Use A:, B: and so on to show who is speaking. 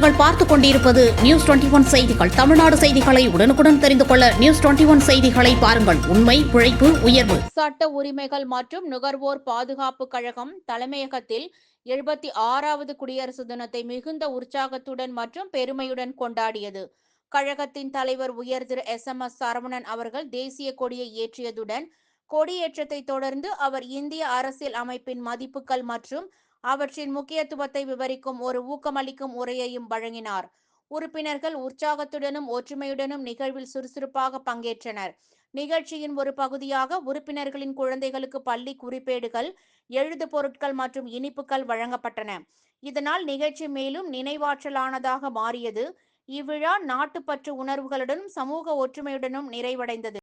A: நீங்கள் பார்த்துக் கொண்டிருப்பது நியூஸ் 21 செய்திகள். தமிழ்நாடு செய்திகளை உடனுக்குடன் தெரிந்து கொள்ள நியூஸ் 21 செய்திகளை பாருங்கள். உண்மை, உழைப்பு, உயர்வு.
B: சட்ட உரிமைகள் மற்றும் நுகர்வோர் பாதுகாப்பு கழகம் தலைமையகத்தில் 76வது குடியரசு தினத்தை மிகுந்த உற்சாகத்துடன் மற்றும் பெருமையுடன் கொண்டாடியது. கழகத்தின் தலைவர் உயர் திரு SMS சரவணன் அவர்கள் தேசிய கொடியை ஏற்றியதுடன் கொடியேற்றத்தை தொடர்ந்து அவர் இந்திய அரசியல் அமைப்பின் மதிப்புகள் மற்றும் அவற்றின் முக்கியத்துவத்தை விவரிக்கும் ஒரு ஊக்கமளிக்கும் உரையையும் வழங்கினார். உறுப்பினர்கள் உற்சாகத்துடனும் ஒற்றுமையுடனும் நிகழ்வில் சுறுசுறுப்பாக பங்கேற்றனர். நிகழ்ச்சியின் ஒரு பகுதியாக உறுப்பினர்களின் குழந்தைகளுக்கு பள்ளி குறிப்பேடுகள், எழுது பொருட்கள் மற்றும் இனிப்புகள் வழங்கப்பட்டன. இதனால் நிகழ்ச்சி மேலும் நினைவாற்றலானதாக மாறியது. இவ்விழா நாட்டுப்பற்று உணர்வுகளுடனும் சமூக ஒற்றுமையுடனும் நிறைவடைந்தது.